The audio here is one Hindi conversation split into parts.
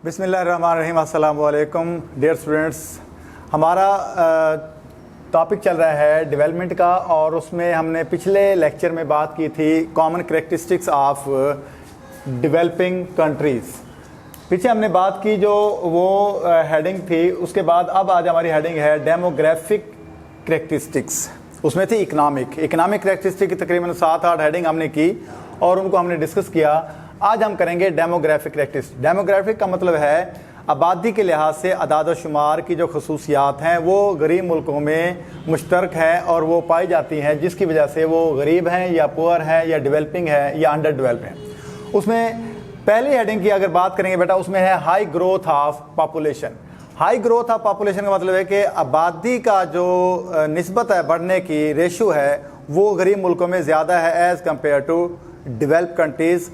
बिस्मिल्लाहिर्रहमानिर्रहीम। अस्सलाम वालेकुम डियर स्टूडेंट्स। हमारा टॉपिक चल रहा है डेवलपमेंट का और उसमें हमने पिछले लेक्चर में बात की थी common characteristics of developing countries. पीछे हमने बात की जो वो हेडिंग थी, उसके बाद अब आज हमारी हेडिंग है डेमोग्राफिक करैक्टरिस्टिक्स। उसमें थी इकनॉमिक करैक्टरिस्टिक की तकरीबन 7-8 हेडिंग हमने की और उनको हमने डिस्कस किया। आज हम करेंगे डेमोग्राफिक करैक्टरिस्टिक्स। डेमोग्राफिक का मतलब है आबादी के लिहाज से अदाद शुमार की जो खसूसियात हैं वो गरीब मुल्कों में मुश्तरक हैं और वो पाई जाती हैं, जिसकी वजह से वो गरीब हैं या पुअर हैं या डेवलपिंग है या अंडर डेवलप हैं। उसमें पहली हेडिंग की अगर बात करेंगे बेटा, उसमें है high growth of population. High growth of population का मतलब है कि आबादी का जो निस्बत है, बढ़ने की रेशो है, वो गरीब मुल्कों में ज़्यादा है as compare to develop countries,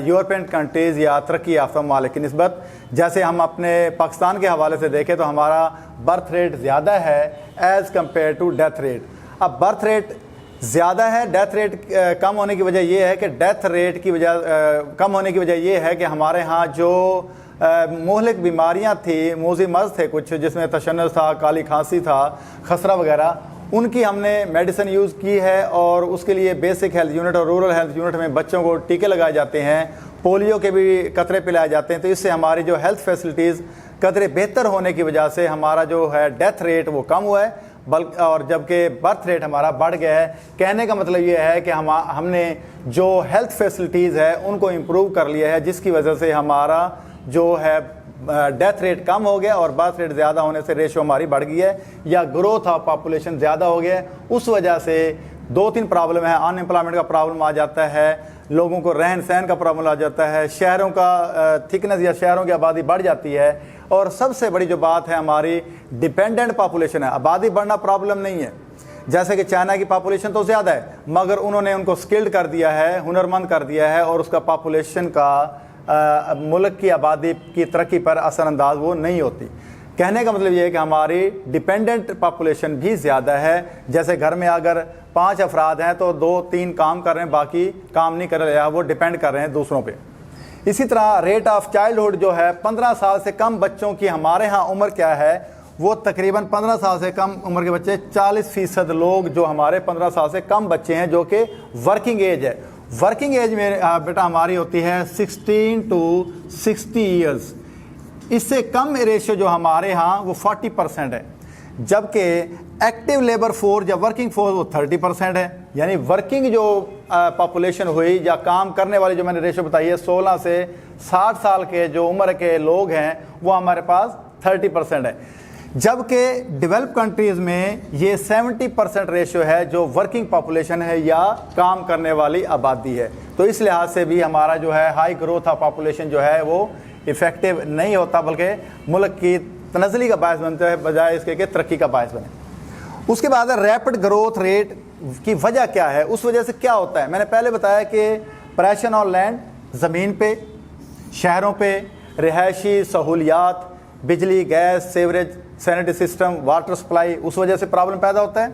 European countries या तरक्की याफ्ता ममालिक की निस्बत। जैसे हम अपने पाकिस्तान के हवाले से देखें तो हमारा बर्थ रेट ज़्यादा है as compare to death rate. अब बर्थ रेट ज़्यादा है, डेथ रेट कम होने की वजह यह है कि डेथ रेट की वजह कम होने की वजह यह है कि हमारे यहाँ जो मुहलिक बीमारियाँ थी, मोज़ी मर्ज़ थे कुछ, जिसमें तशन्नुस था, काली खांसी था, खसरा वगैरह, उनकी हमने मेडिसिन यूज़ की है और उसके लिए बेसिक हेल्थ यूनिट और रूरल हेल्थ यूनिट में बच्चों को टीके लगाए जाते हैं, पोलियो के भी कतरे पिलाए जाते हैं। तो इससे हमारी जो हेल्थ फैसिलिटीज़ कतरे बेहतर होने की वजह से हमारा जो है डेथ रेट वो कम हुआ है, बल्कि और जबकि बर्थ रेट हमारा बढ़ गया है। कहने का मतलब ये है कि हमने जो हेल्थ फैसिलिटीज़ है उनको इम्प्रूव कर लिया है, जिसकी वजह से हमारा जो है डेथ रेट कम हो गया और बर्थ रेट ज़्यादा होने से रेशो हमारी बढ़ गई है या ग्रोथ ऑफ पॉपुलेशन ज़्यादा हो गया है। उस वजह से 2-3 प्रॉब्लम है। अनएम्प्लॉयमेंट का प्रॉब्लम आ जाता है, लोगों को रहन सहन का प्रॉब्लम आ जाता है, शहरों का थिकनेस या शहरों की आबादी बढ़ जाती है, और सबसे बड़ी जो बात है हमारी डिपेंडेंट पॉपुलेशन है। आबादी बढ़ना प्रॉब्लम नहीं है, जैसे कि चाइना की पॉपुलेशन तो ज़्यादा है मगर उन्होंने उनको स्किल्ड कर दिया है, हुनरमंद कर दिया है और उसका पॉपुलेशन का मुल्क की आबादी की तरक्की पर असरअंदाज वो नहीं होती। कहने का मतलब ये है कि हमारी डिपेंडेंट पॉपुलेशन भी ज़्यादा है। जैसे घर में अगर 5 अफराद हैं तो 2-3 काम कर रहे हैं, बाकी काम नहीं कर रहे हैं, वो डिपेंड कर रहे हैं दूसरों पे। इसी तरह रेट ऑफ चाइल्डहुड जो है, 15 साल से कम बच्चों की हमारे यहाँ उम्र क्या है, वो तकरीबन 15 साल से कम उम्र के बच्चे 40% लोग जो हमारे 15 साल से कम बच्चे हैं, जो कि वर्किंग एज है। वर्किंग एज में बेटा हमारी होती है 16 to 60 ईयर्स। इससे कम रेशियो जो हमारे यहाँ वो 40% है, जबकि एक्टिव लेबर फोर्स या वर्किंग फोर्स वो 30% है। यानी वर्किंग जो पॉपुलेशन हुई या काम करने वाली जो मैंने रेशियो बताई है, 16 से 60 साल के जो उम्र के लोग हैं वो हमारे पास 30% है, जबकि डेवलप कंट्रीज़ में ये 70% रेशियो है जो वर्किंग पॉपुलेशन है या काम करने वाली आबादी है। तो इस लिहाज से भी हमारा जो है हाई ग्रोथ ऑफ पॉपुलेशन जो है वो इफ़ेक्टिव नहीं होता, बल्कि मुल्क की तनज़्ज़ुली का बायस बनता है बजाय इसके कि तरक्की का बायस बने। उसके बाद रैपिड ग्रोथ रेट की वजह क्या है, उस वजह से क्या होता है। मैंने पहले बताया कि प्रेशर ऑन लैंड, ज़मीन पे, शहरों पे रिहायशी सहूलियात, बिजली, gas, sewerage, sanitary system, water supply, उस वजह से प्रॉब्लम पैदा होता है।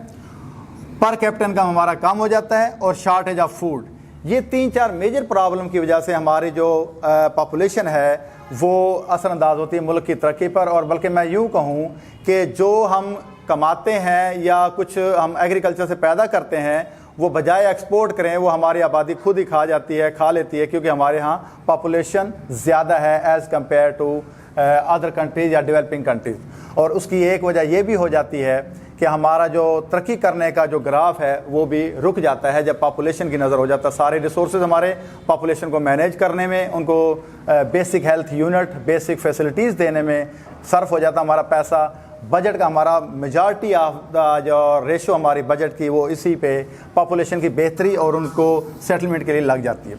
पर कैप्टन का हमारा कम हो जाता है और शॉर्टेज ऑफ फूड। ये 3-4 मेजर प्रॉब्लम की वजह से हमारी जो पॉपुलेशन है वो असरअंदाज होती है मुल्क की तरक्की पर। और बल्कि मैं यूँ कहूँ कि जो हम कमाते हैं या कुछ हम एग्रीकल्चर से पैदा करते हैं, वो बजाय एक्सपोर्ट करें वो हमारी आबादी खुद ही खा लेती है, क्योंकि हमारे यहाँ पॉपुलेशन ज़्यादा है as compare to other countries या डेवलपिंग कंट्रीज़। और उसकी एक वजह यह भी हो जाती है कि हमारा जो तरक्की करने का जो ग्राफ है वो भी रुक जाता है जब पॉपुलेशन की नज़र हो जाता है। सारे रिसोर्सेज हमारे पॉपुलेशन को मैनेज करने में, उनको basic health unit, basic facilities देने में सर्फ हो जाता हमारा पैसा। बजट का हमारा मेजॉरिटी ऑफ जो रेशो हमारी बजट की वो इसी पे पॉपुलेशन की बेहतरी और उनको सेटलमेंट के लिए लग जाती है।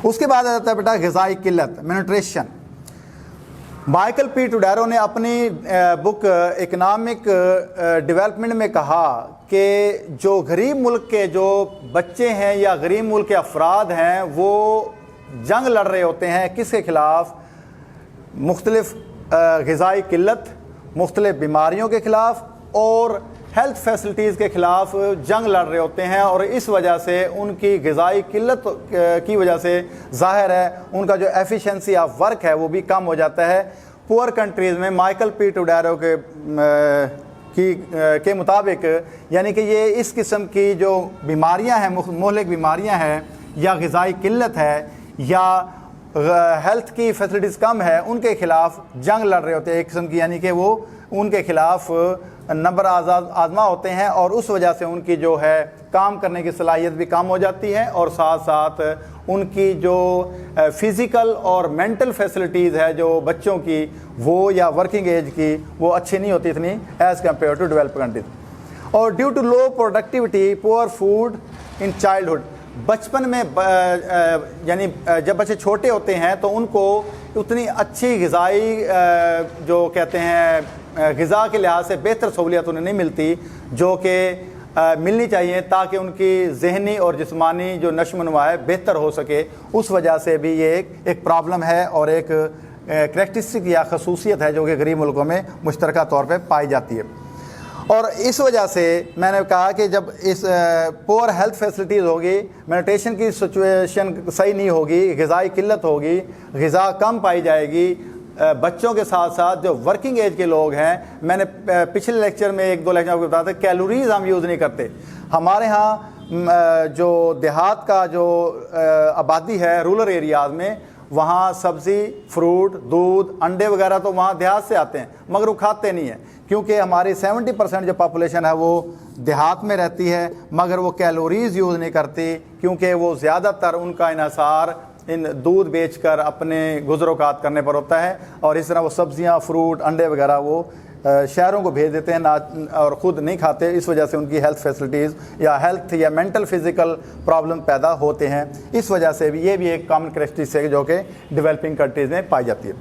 उसके बाद आ जाता है बेटा ग़िज़ाई किल्लत, न्यूट्रिशन। माइकल पी टुडेरो ने अपनी बुक इकनॉमिक डेवलपमेंट में कहा कि जो गरीब मुल्क के जो बच्चे हैं या गरीब मुल्क के अफराद हैं वो जंग लड़ रहे होते हैं किसके ख़िलाफ़, मुख्तलिफ ग़िज़ाई किल्लत, मुख्तलिफ बीमारियों के ख़िलाफ़ और हेल्थ फैसिलिटीज़ के ख़िलाफ़ जंग लड़ रहे होते हैं और इस वजह से उनकी ग़िज़ाई किल्लत की वजह से ज़ाहिर है उनका जो एफिशिएंसी ऑफ वर्क है वो भी कम हो जाता है। पुअर कंट्रीज़ में माइकल पी टुडेरो के मुताबिक यानी कि ये इस किस्म की जो बीमारियां हैं, मुहलिक बीमारियां हैं या ग़िज़ाई किल्लत है या हेल्थ की फैसिलिटीज़ कम है, उनके ख़िलाफ़ जंग लड़ रहे होते हैं एक किस्म की, यानी कि वो उनके ख़िलाफ़ नंबर आज़मा होते हैं और उस वजह से उनकी जो है काम करने की सलाहियत भी कम हो जाती है और साथ साथ उनकी जो फ़िज़िकल और मेंटल फैसिलिटीज़ है जो बच्चों की वो या वर्किंग एज की वो अच्छी नहीं होती इतनी as compare to developed countries. और due to low productivity poor food in childhood, बचपन में यानी जब बच्चे छोटे होते हैं तो उनको उतनी अच्छी ग़िज़ाई जो कहते हैं ग़िज़ा के लिहाज से बेहतर सहूलियत उन्हें नहीं मिलती जो कि मिलनी चाहिए ताकि उनकी ज़हनी और जिस्मानी जो नशो-नुमा है बेहतर हो सके। उस वजह से भी ये एक प्रॉब्लम है और एक करैक्टरिस्टिक या खसूसियत है जो कि गरीब मुल्कों में मुश्तरका तौर पर पाई जाती है। और इस वजह से मैंने कहा कि जब इस पुअर हेल्थ फैसिलिटीज़ होगी, मेडिटेशन की सिचुएशन सही नहीं होगी, ग़िज़ाई किल्लत होगी, ग़िज़ा कम पाई जाएगी, बच्चों के साथ साथ जो वर्किंग एज के लोग हैं, मैंने पिछले लेक्चर में एक दो लेक्चर आपको बताया था कैलोरीज़ हम यूज़ नहीं करते। हमारे यहाँ जो देहात का जो आबादी है रूरल एरियाज़ में, वहाँ सब्ज़ी, फ्रूट, दूध, अंडे वगैरह तो वहाँ देहात से आते हैं मगर वो खाते नहीं हैं क्योंकि हमारी 70% जो पॉपुलेशन है वो देहात में रहती है मगर वो कैलोरीज़ यूज़ नहीं करती क्योंकि वो ज़्यादातर उनका इन्हसार इन दूध बेचकर अपने गुज़रोकात करने पर होता है और इस तरह वो सब्ज़ियाँ, फ्रूट, अंडे वगैरह वो शहरों को भेज देते हैं ना और ख़ुद नहीं खाते। इस वजह से उनकी हेल्थ फैसिलिटीज़ या हेल्थ या मेंटल फिज़िकल प्रॉब्लम पैदा होते हैं। इस वजह से भी ये भी एक कॉमन करैक्टरिस्टिक है जो कि डेवलपिंग कंट्रीज़ में पाई जाती है।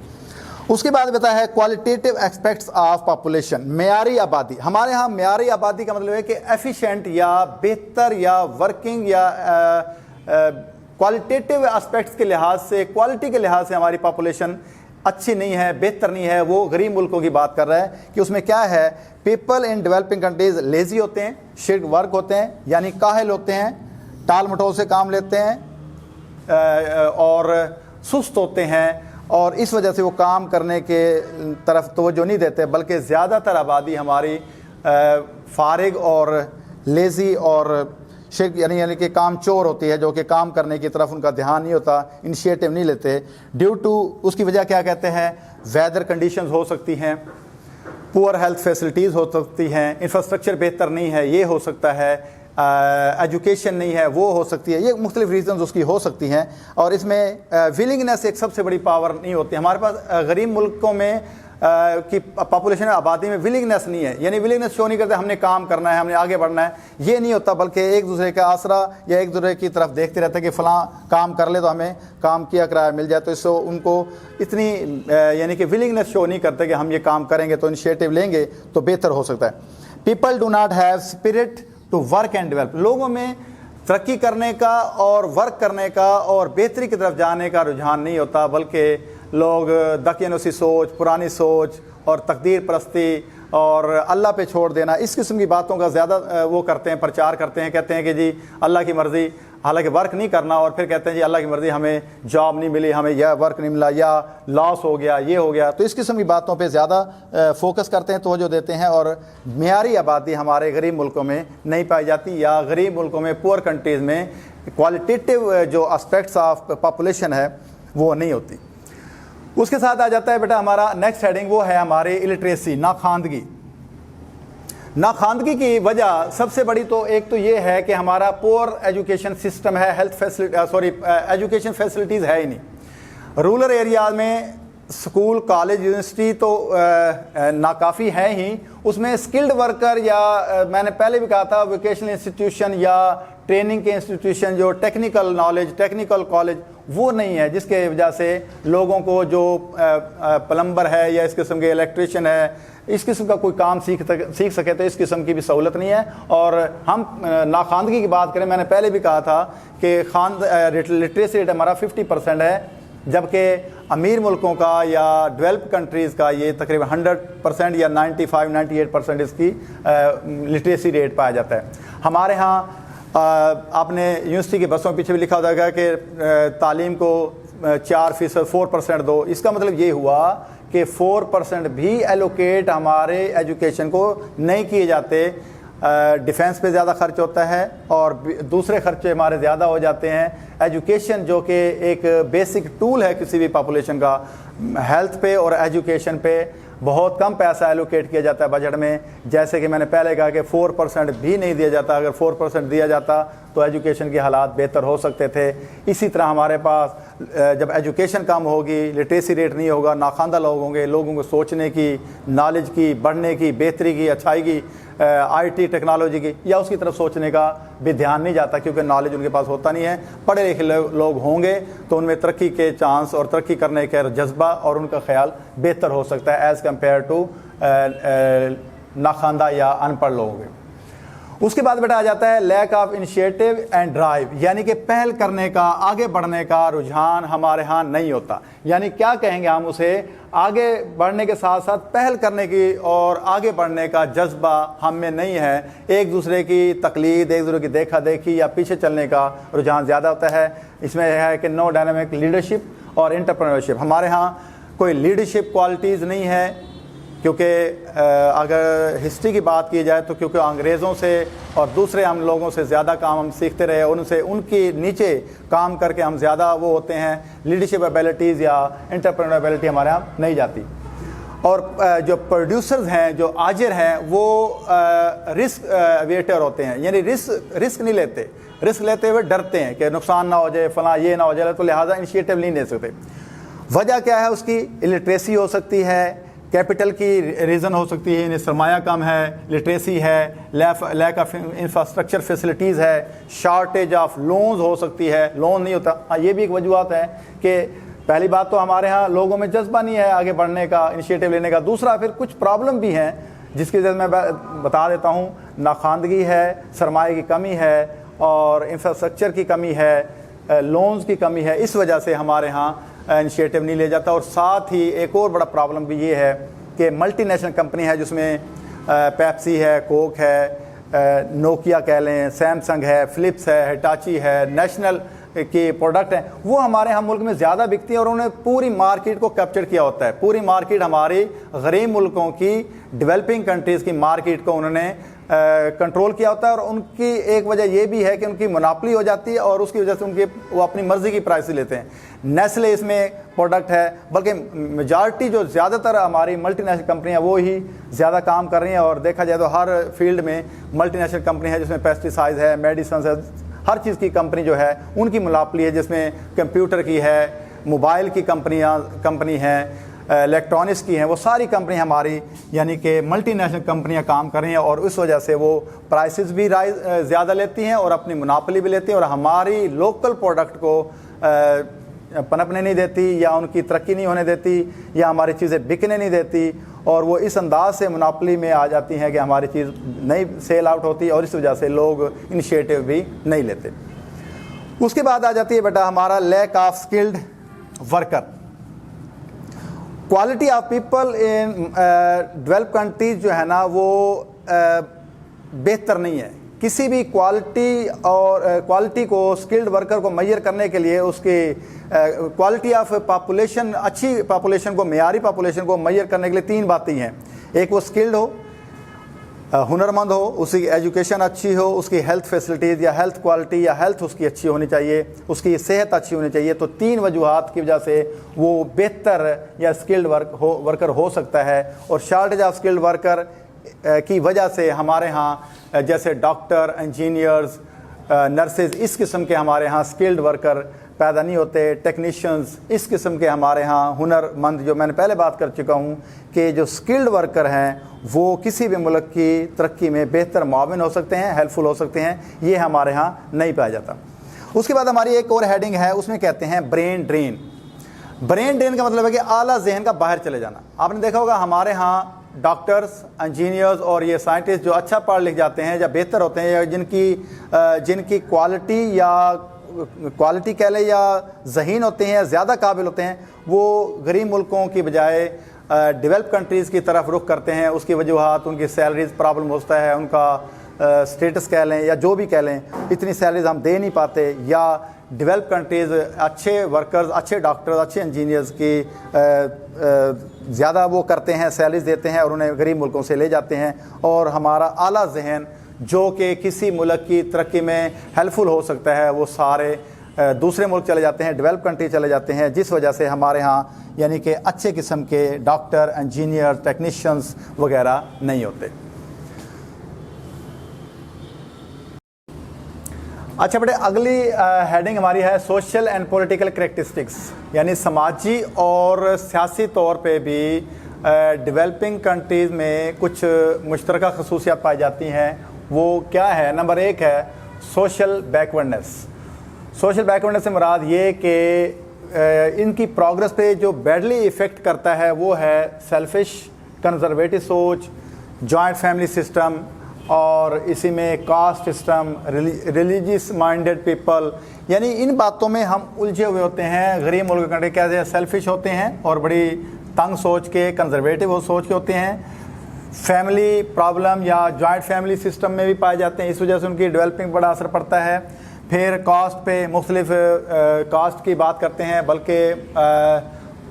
उसके बाद बताया है क्वालिटेटिव एस्पेक्ट्स ऑफ पॉपुलेशन, मेयारी आबादी। हमारे यहाँ मेयारी आबादी का मतलब है कि एफिशिएंट या बेहतर या वर्किंग या क्वालिटेटिव एस्पेक्ट्स के लिहाज से, क्वालिटी के लिहाज से हमारी पॉपुलेशन अच्छी नहीं है, बेहतर नहीं है। वो गरीब मुल्कों की बात कर रहा है कि उसमें क्या है, people in developing countries lazy होते हैं, शिर्क वर्क होते हैं यानी काहिल होते हैं, टाल मटोल से काम लेते हैं और सुस्त होते हैं और इस वजह से वो काम करने के तरफ तवज्जो नहीं देते बल्कि ज़्यादातर आबादी हमारी फारिग और लेज़ी और शिर्क यानी कि काम चोर होती है जो कि काम करने की तरफ उनका ध्यान नहीं होता, इनिशिएटिव नहीं लेते। ड्यू टू उसकी वजह क्या कहते हैं, वेदर कंडीशंस हो सकती हैं, पुअर हेल्थ फैसिलिटीज़ हो सकती हैं, इंफ्रास्ट्रक्चर बेहतर नहीं है ये हो सकता है, एजुकेशन नहीं है वो हो सकती है, ये मुख्तलिफ रीज़न्स उसकी हो सकती हैं। और इसमें विलिंगनेस एक सबसे बड़ी पावर नहीं होती। हमारे पास गरीब मुल्कों में की पॉपुलेशन आबादी में विलिंगनेस नहीं है, यानी विलिंगनेस शो नहीं करते हमने काम करना है, हमने आगे बढ़ना है, ये नहीं होता बल्कि एक दूसरे का आसरा या एक दूसरे की तरफ देखते रहते हैं कि फ़लाँ काम कर ले तो हमें काम किया किराया मिल जाए। तो इससे उनको इतनी यानी कि विलिंगनेस शो नहीं करते कि हम ये काम करेंगे तो इनिशिएटिव लेंगे तो बेहतर हो सकता है। People do not have spirit to work and develop, लोगों में तरक्की करने का और वर्क करने का और बेहतरी की तरफ जाने का रुझान नहीं होता बल्कि लोग दकियानुसी सोच, पुरानी सोच और तकदीर परस्ती और अल्लाह पे छोड़ देना, इस किस्म की बातों का ज़्यादा वो करते हैं, प्रचार करते हैं। कहते हैं कि जी अल्लाह की मर्ज़ी, हालांकि वर्क नहीं करना, और फिर कहते हैं जी अल्लाह की मर्ज़ी, हमें जॉब नहीं मिली, हमें यह वर्क नहीं मिला या लॉस हो गया, ये हो गया। तो इस किस्म की बातों पे ज़्यादा फोकस करते हैं, तवज्जो देते हैं और मेयारी आबादी हमारे गरीब मुल्कों में नहीं पाई जाती या गरीब मुल्कों में, पुअर कंट्रीज़ में क्वालिटेटिव जो एस्पेक्ट्स ऑफ पॉपुलेशन है वो नहीं होती। उसके साथ आ जाता है बेटा हमारा नेक्स्ट हेडिंग, वो है हमारी इलिटरेसी, नाखानदगी। नाखानदगी की वजह सबसे बड़ी तो एक तो ये है कि हमारा पुअर एजुकेशन सिस्टम है, हेल्थ फैसिलिटी एजुकेशन फैसिलिटीज़ है ही नहीं। रूरल एरिया में स्कूल, कॉलेज, यूनिवर्सिटी तो नाकाफ़ी है ही, उसमें स्किल्ड वर्कर या मैंने पहले भी कहा था वोकेशनल इंस्टीट्यूशन या ट्रेनिंग के इंस्टीट्यूशन, जो टेक्निकल नॉलेज, टेक्निकल कॉलेज वो नहीं है, जिसके वजह से लोगों को जो प्लम्बर है या इस किस्म के इलेक्ट्रिशियन है, इस किस्म का कोई काम सीख सके, तो इस किस्म की भी सहूलत नहीं है। और हम नाखानदगी की बात करें, मैंने पहले भी कहा था कि लिटरेसी रेट हमारा 50% है, जबकि अमीर मुल्कों का या डेवलप कंट्रीज़ का ये तकरीबन 100% या 95-98% इसकी लिटरेसी रेट पाया जाता है। हमारे यहाँ आपने यूनिवर्सिटी की बसों पीछे भी लिखा होगा कि तालीम को 4% 4% दो। इसका मतलब ये हुआ कि 4% भी एलोकेट हमारे एजुकेशन को नहीं किए जाते। डिफेंस पे ज़्यादा खर्च होता है और दूसरे खर्चे हमारे ज़्यादा हो जाते हैं। एजुकेशन जो कि एक बेसिक टूल है किसी भी पॉपुलेशन का, हेल्थ पे और एजुकेशन पे बहुत कम पैसा एलोकेट किया जाता है बजट में। जैसे कि मैंने पहले कहा कि 4% भी नहीं दिया जाता। अगर 4% दिया जाता तो एजुकेशन के हालात बेहतर हो सकते थे। इसी तरह हमारे पास जब एजुकेशन कम होगी, लिटरेसी रेट नहीं होगा, नाखानदा लोग होंगे, लोगों को सोचने की, नॉलेज की, बढ़ने की, बेहतरी की, अच्छाई की, आईटी टेक्नोलॉजी की या उसकी तरफ सोचने का भी ध्यान नहीं जाता, क्योंकि नॉलेज उनके पास होता नहीं है। पढ़े लिखे लोग होंगे तो उनमें तरक्की के चांस और तरक्की करने का जज्बा और उनका ख्याल बेहतर हो सकता है एज़ कम्पेयर टू नाखानदा या अनपढ़ लोगों के। उसके बाद बेटा आ जाता है lack of initiative and drive, यानी कि पहल करने का, आगे बढ़ने का रुझान हमारे यहाँ नहीं होता। यानी क्या कहेंगे हम उसे, आगे बढ़ने के साथ साथ पहल करने की और आगे बढ़ने का जज्बा हम में नहीं है। एक दूसरे की तकलीद, एक दूसरे की देखा देखी या पीछे चलने का रुझान ज़्यादा होता है। इसमें यह है कि नो डायनामिक लीडरशिप और एंटरप्रेन्योरशिप। हमारे यहाँ कोई लीडरशिप क्वालिटीज़ नहीं है, क्योंकि अगर हिस्ट्री की बात की जाए तो क्योंकि अंग्रेज़ों से और दूसरे हम लोगों से ज़्यादा काम हम सीखते रहे, उनसे उनके नीचे काम करके हम ज़्यादा वो होते हैं। लीडरशिप एबिलिटीज़ या एंटरप्रेन्योरेबिलिटी हमारे यहाँ नहीं जाती। और जो प्रोड्यूसर्स हैं, जो आजिर हैं, वो रिस्क वेटर होते हैं, यानी रिस्क नहीं लेते। रिस्क लेते हुए डरते हैं कि नुकसान ना हो जाए, फला ये ना हो जाए, तो लिहाजा इनिशिएटिव नहीं ले सकते। वजह क्या है उसकी? इलिटरेसी हो सकती है, कैपिटल की रीज़न हो सकती है, यानी सरमाया कम है, लिटरेसी है, लैक ऑफ इंफ्रास्ट्रक्चर फैसिलिटीज़ है, शॉर्टेज ऑफ लोन्स हो सकती है, लोन नहीं होता। हाँ, ये भी एक वजूहत है कि पहली बात तो हमारे यहाँ लोगों में जज्बा नहीं है आगे बढ़ने का, इनिशिएटिव लेने का। दूसरा फिर कुछ प्रॉब्लम भी हैं जिसकी वजह से मैं बता देता हूँ। नाखानदगी है, सरमाए की कमी है और इंफ्रास्ट्रक्चर की कमी है, लोन्स की कमी है। इस वजह से हमारे यहाँ इनिशिएटिव नहीं ले जाता। और साथ ही एक और बड़ा प्रॉब्लम भी ये है कि मल्टीनेशनल कंपनी है जिसमें पेप्सी है, कोक है, नोकिया कह लें, सैमसंग है, फिलिप्स है, हिटाची है, नेशनल के प्रोडक्ट हैं, वो हमारे यहाँ मुल्क में ज़्यादा बिकती हैं और उन्होंने पूरी मार्केट को कैप्चर किया होता है। पूरी मार्केट हमारी गरीब मुल्कों की, डेवलपिंग कंट्रीज़ की मार्केट को उन्होंने कंट्रोल किया होता है। और उनकी एक वजह यह भी है कि उनकी मोनोपोली हो जाती है और उसकी वजह से वो अपनी मर्ज़ी की प्राइस लेते हैं। नेस्ले इसमें प्रोडक्ट है, बल्कि मेजॉरिटी जो ज़्यादातर हमारी मल्टीनेशनल कंपनियां वो ही ज़्यादा काम कर रही हैं। और देखा जाए तो हर फील्ड में मल्टीनेशनल कंपनी है, जिसमें पेस्टिसाइड है, मेडिसिन है, हर चीज़ की कंपनी जो है उनकी मोनोपोली है, जिसमें कंप्यूटर की है, मोबाइल की कंपनी है, इलेक्ट्रॉनिक्स की हैं, वो सारी कंपनी हमारी यानी कि मल्टीनेशनल कंपनियां काम कर रही हैं। और उस वजह से वो प्राइसेस भी ज़्यादा लेती हैं और अपनी मोनोपोली भी लेती हैं और हमारी लोकल प्रोडक्ट को पनपने नहीं देती या उनकी तरक्की नहीं होने देती या हमारी चीज़ें बिकने नहीं देती। और वो इस अंदाज से मोनोपोली में आ जाती हैं कि हमारी चीज़ नहीं सेल आउट होती और इस वजह से लोग इनिशिएटिव भी नहीं लेते। उसके बाद आ जाती है बेटा हमारा lack of skilled worker. Quality of people in develop countries जो है ना वो बेहतर नहीं है। किसी भी क्वालिटी को स्किल्ड वर्कर को मेजर करने के लिए उसकी क्वालिटी ऑफ पॉपुलेशन, अच्छी पॉपुलेशन को, मेयारी पॉपुलेशन को मेजर करने के लिए तीन बातें हैं। एक वो स्किल्ड हो, हुनरमंद हो, उसकी एजुकेशन अच्छी हो, उसकी हेल्थ फैसिलिटीज़ या हेल्थ क्वालिटी या हेल्थ उसकी अच्छी होनी चाहिए, उसकी सेहत अच्छी होनी चाहिए। तो तीन वजूहात की वजह से वो बेहतर या स्किल्ड वर्कर हो सकता है। और शॉर्टेज ऑफ स्किल्ड वर्कर की वजह से हमारे यहाँ जैसे डॉक्टर, इंजीनियर्स, नर्सेज, इस किस्म के हमारे यहाँ स्किल्ड वर्कर पैदा नहीं होते। टेक्नीशियंस, इस किस्म के हमारे यहाँ हुनरमंद, जो मैंने पहले बात कर चुका हूँ कि जो स्किल्ड वर्कर हैं वो किसी भी मुल्क की तरक्की में बेहतर मुआविन हो सकते हैं, हेल्पफुल हो सकते हैं। ये हमारे यहाँ नहीं पाया जाता। उसके बाद हमारी एक और हेडिंग है, उसमें कहते हैं ब्रेन ड्रेन। ब्रेन ड्रेन का मतलब है कि आला जहन का बाहर चले जाना। आपने देखा होगा हमारे यहाँ डॉक्टर्स, इंजीनियर्स और ये साइंटिस्ट जो अच्छा पढ़ लिख जाते हैं या बेहतर होते हैं या जिनकी क्वालिटी या क्वालिटी कह लें या ज़हीन होते हैं या ज़्यादा काबिल होते हैं, वो गरीब मुल्कों की बजाय डेवलप कंट्रीज़ की तरफ रुख करते हैं। उसकी वजूहात उनकी सैलरीज प्रॉब्लम होता है, उनका स्टेटस कह लें या जो भी कह लें, इतनी सैलरीज हम दे नहीं पाते, या डेवलप कंट्रीज़ अच्छे वर्कर्स, अच्छे डॉक्टर्स, अच्छे इंजीनियर्स की ज़्यादा वो करते हैं, सैलरीज देते हैं और उन्हें गरीब मुल्कों से ले जाते हैं। और हमारा आला जहन जो कि किसी मुल्क की तरक्की में हेल्पफुल हो सकता है, वो सारे दूसरे मुल्क चले जाते हैं, डेवलप कंट्री चले जाते हैं, जिस वजह से हमारे यहाँ यानी कि अच्छे किस्म के डॉक्टर, इंजीनियर, टेक्नीशियंस वगैरह नहीं होते। अच्छा बेटे, अगली हेडिंग हमारी है सोशल एंड पॉलिटिकल करैक्टरिस्टिक्स, यानी समाजी और सियासी तौर पे भी डेवलपिंग कंट्रीज़ में कुछ मुश्तरका खसूसियात पाई जाती हैं। वो क्या है? नंबर 1 है सोशल बैकवर्डनेस। सोशल बैकवर्डनेस से मुराद ये कि इनकी प्रोग्रेस पे जो बैडली इफ़ेक्ट करता है वो है सेल्फिश, कंजर्वेटिव सोच, जॉइंट फैमिली सिस्टम, और इसी में caste system, religious minded people. यानी इन बातों में हम उलझे हुए होते हैं। गरीब मुल्क कंट्री कैसे सेल्फिश होते हैं और बड़ी तंग सोच के, कंजर्वेटिव सोच के होते हैं। फैमिली प्रॉब्लम या जॉइंट फैमिली सिस्टम में भी पाए जाते हैं, इस वजह से उनकी डेवलपिंग बड़ा असर पड़ता है। फिर कास्ट पे मुख्तलिफ कास्ट की बात करते हैं, बल्कि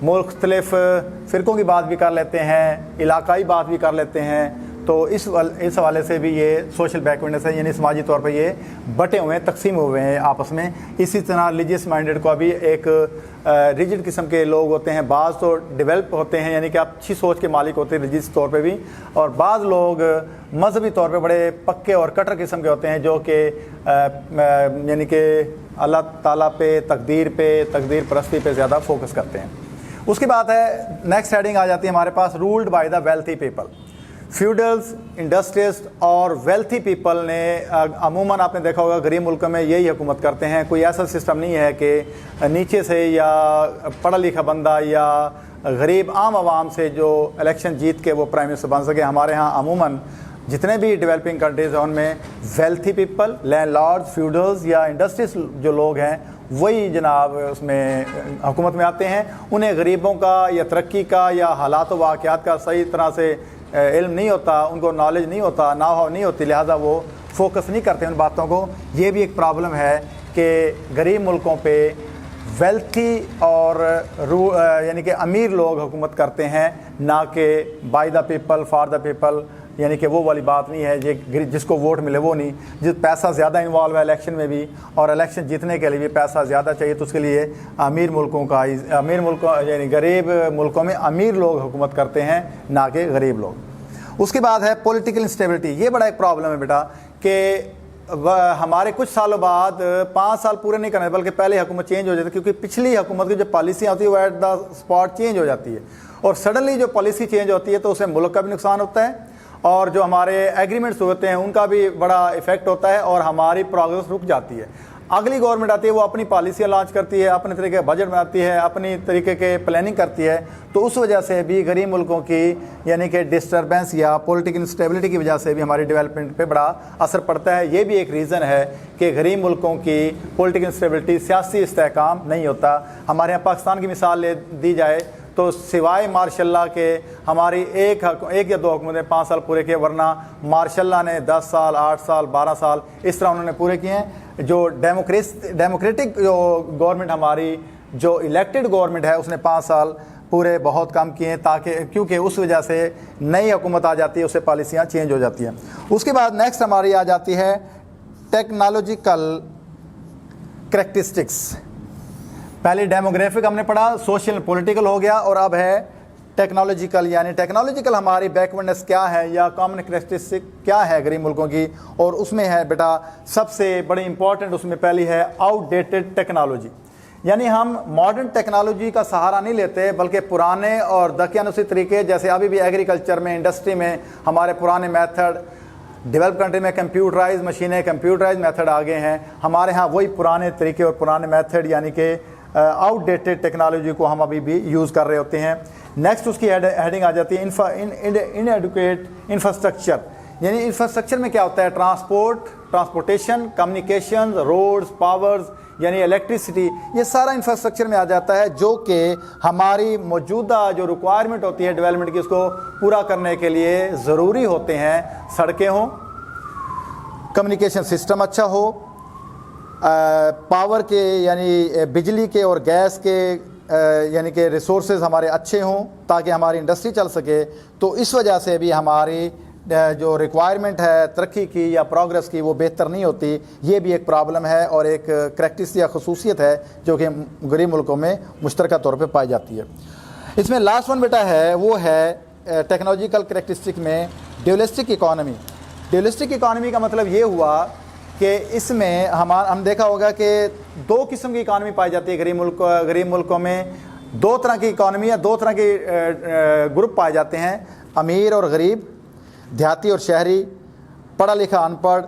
मुख्तलिफ फ़िरक़ों की बात भी कर लेते हैं, इलाकाई बात भी कर लेते हैं। तो इस हवाले से भी ये सोशल बैकवर्डनेस है, यानी समाजी तौर पर ये बटे हुए हैं, तकसीम हुए हैं आपस में। इसी तरह रिलीजियस माइंडेड का भी एक रिजिड किस्म के लोग होते हैं। बाज़ तो डेवलप होते हैं, यानी कि अच्छी सोच के मालिक होते हैं रिलीजियस तौर पे भी, और बाज़ लोग मजहबी तौर पे बड़े पक्के और कट्टर किस्म के होते हैं, जो कि यानी कि अल्लाह ताला पे, तकदीर परस्ती पे ज़्यादा फोकस करते हैं। उसके बाद है नेक्स्ट हेडिंग आ जाती है हमारे पास, ruled by the wealthy people. Feudals, industrialist और वेल्थी पीपल ने अमूमन आपने देखा होगा गरीब मुल्कों में यही हुकूमत करते हैं। कोई ऐसा सिस्टम नहीं है कि नीचे से या पढ़ा लिखा बंदा या गरीब आम आवाम से जो इलेक्शन जीत के वो प्राइम मिनिस्टर बन सके। हमारे यहाँ अमूमन जितने भी डेवलपिंग कंट्रीज़ हैं उनमें वेल्थी पीपल, लैंडलॉर्ड्स, फ्यूडल्स या इंडस्ट्रीज जो लोग हैं वही जनाब उसमें हुकूमत में आते हैं। उन्हें गरीबों का या तरक्की का या हालात वाक़यात का सही तरह से इल्म नहीं होता, उनको नॉलेज नहीं होता, नाव नहीं होती, लिहाजा वो फोकस नहीं करते उन बातों को। ये भी एक प्रॉब्लम है कि गरीब मुल्कों पे वेल्थी और यानी कि अमीर लोग हुकूमत करते हैं, ना कि by the people for the people. यानी कि वो वाली बात नहीं है जिसको वोट मिले वो नहीं, जिस पैसा ज़्यादा इन्वॉल्व है इलेक्शन में भी, और इलेक्शन जीतने के लिए भी पैसा ज़्यादा चाहिए, तो उसके लिए अमीर मुल्कों यानी गरीब मुल्कों में अमीर लोग हुकूमत करते हैं, ना कि गरीब लोग। उसके बाद है पॉलिटिकल इंस्टेबिलिटी। ये बड़ा एक प्रॉब्लम है बेटा कि हमारे कुछ सालों बाद 5 साल पूरे नहीं करने बल्कि पहले हुकूमत चेंज हो जाती है, क्योंकि पिछली हुकूमत की जो पॉलिसियाँ होती है वो एट द स्पॉट चेंज हो जाती है, और सडनली जो पॉलिसी चेंज होती है तो उससे मुल्क का भी नुकसान होता है, और जो हमारे एग्रीमेंट्स होते हैं उनका भी बड़ा इफेक्ट होता है, और हमारी प्रोग्रेस रुक जाती है। अगली गवर्नमेंट आती है, वो अपनी पॉलिसियाँ लॉन्च करती है, अपने तरीके का बजट बनाती है, अपनी तरीके के प्लानिंग करती है, तो उस वजह से भी गरीब मुल्कों की यानी कि डिस्टर्बेंस या पॉलिटिकल इंस्टेबिलिटी की वजह से भी हमारी डेवलपमेंट पे बड़ा असर पड़ता है। ये भी एक रीज़न है कि गरीब मुल्कों की पॉलिटिकल इंस्टेबिलिटी, सियासी इस्तेहकाम नहीं होता। हमारे यहाँ पाकिस्तान की मिसाल दी जाए तो सिवाय मार्शल्ला के हमारी एक या दो हुकूमतें 5 साल पूरे किए, वरना मार्शल्ला ने 10 साल, 8 साल, 12 साल इस तरह उन्होंने पूरे किए हैं। जो डेमोक्रेटिक जो गवर्नमेंट हमारी जो इलेक्टेड गवर्नमेंट है उसने 5 साल पूरे बहुत कम किए हैं, ताकि क्योंकि उस वजह से नई हुकूमत आ जाती है, उससे पॉलिसियाँ चेंज हो जाती हैं। उसके बाद नेक्स्ट हमारी आ जाती है टेक्नोलॉजिकल करैक्टरिस्टिक्स। पहले डेमोग्राफिक हमने पढ़ा, सोशल पॉलिटिकल हो गया, और अब है टेक्नोलॉजिकल। यानी टेक्नोलॉजिकल हमारी बैकवर्डनेस क्या है या कॉमन करैक्टरिस्टिक क्या है गरीब मुल्कों की, और उसमें है बेटा सबसे बड़ी इंपॉर्टेंट उसमें पहली है आउटडेटेड टेक्नोलॉजी। यानी हम मॉडर्न टेक्नोलॉजी का सहारा नहीं लेते, बल्कि पुराने और दकियानुसी तरीके, जैसे अभी भी एग्रीकल्चर में, इंडस्ट्री में हमारे पुराने मेथड, डेवलप कंट्री में कंप्यूटराइज मशीनें, कंप्यूटराइज मेथड आ गए हैं, हमारे यहाँ वही पुराने तरीके और पुराने मेथड यानी कि आउटडेटेड टेक्नोलॉजी को हम अभी भी यूज़ कर रहे होते हैं। नेक्स्ट उसकी हेडिंग आ जाती है इनएडुकेट इंफ्रास्ट्रक्चर। यानी इंफ्रास्ट्रक्चर में क्या होता है, ट्रांसपोर्टेशन, कम्युनिकेशन, रोड्स, पावर्स यानी इलेक्ट्रिसिटी, ये सारा इंफ्रास्ट्रक्चर में आ जाता है, जो कि हमारी मौजूदा जो रिक्वायरमेंट होती है डेवलपमेंट की, उसको पूरा करने के लिए ज़रूरी होते हैं। सड़कें हों, कम्युनिकेशन सिस्टम अच्छा हो, पावर के यानी बिजली के और गैस के यानी कि रिसोर्सेज हमारे अच्छे हों ताकि हमारी इंडस्ट्री चल सके। तो इस वजह से भी हमारी जो रिक्वायरमेंट है तरक्की की या प्रोग्रेस की वो बेहतर नहीं होती। ये भी एक प्रॉब्लम है और एक करैक्टरिस्टिक या खसूसियत है जो कि गरीब मुल्कों में मुश्तरका तौर पे पाई जाती है। इसमें लास्ट वन बेटा है वो है टेक्नोलॉजिकल करैक्टरिस्टिक में ड्यूलिस्टिक इकॉनमी। ड्यूलिस्टिक इकॉनमी का मतलब ये हुआ कि इसमें हम देखा होगा कि दो किस्म की इकॉनमी पाई जाती है गरीब मुल्कों में। दो तरह की इकॉनमी या दो तरह के ग्रुप पाए जाते हैं, अमीर और गरीब, देहाती और शहरी, पढ़ा लिखा अनपढ़,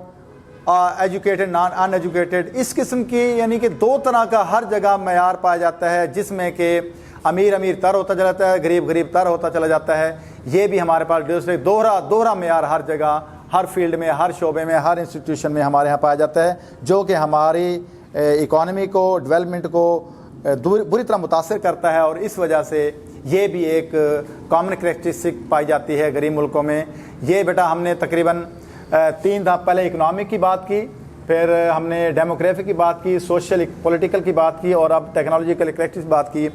एजुकेटेड नॉन अनएजुकेटेड। इस किस्म की यानी कि दो तरह का हर जगह मयार पाया जाता है, जिसमें कि अमीर अमीर तर होता चला जाता है, गरीब गरीब तर होता चला जाता है। ये भी हमारे पास दोहरा मयार हर जगह, हर फील्ड में, हर शोबे में, हर इंस्टीट्यूशन में हमारे यहाँ पाया जाता है, जो कि हमारी इकॉनमी को, डेवलपमेंट को बुरी तरह मुतासर करता है। और इस वजह से ये भी एक कॉमन करैक्टरिस्टिक पाई जाती है गरीब मुल्कों में। ये बेटा हमने तकरीबन 3 दफ़ा पहले इकनॉमिक की बात की, फिर हमने डेमोग्राफी की बात की, सोशल पॉलिटिकल की बात की, और अब टेक्नोलॉजिकल करैक्टरिस्टिक बात की।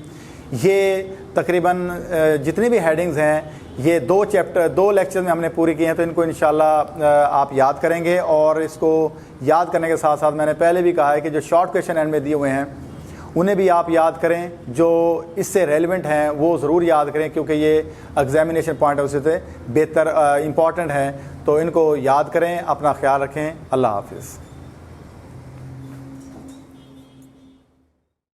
ये तकरीबन जितनी भी हेडिंग्स हैं ये 2 लेक्चर में हमने पूरी की हैं। तो इनको इंशाल्लाह आप याद करेंगे, और इसको याद करने के साथ साथ मैंने पहले भी कहा है कि जो शॉर्ट क्वेश्चन एंड में दिए हुए हैं उन्हें भी आप याद करें, जो इससे रेलिवेंट हैं वो ज़रूर याद करें, क्योंकि ये एग्जामिनेशन पॉइंट ऑफ व्यू से बेहतर इम्पॉर्टेंट हैं। तो इनको याद करें, अपना ख्याल रखें। अल्लाह हाफिज़।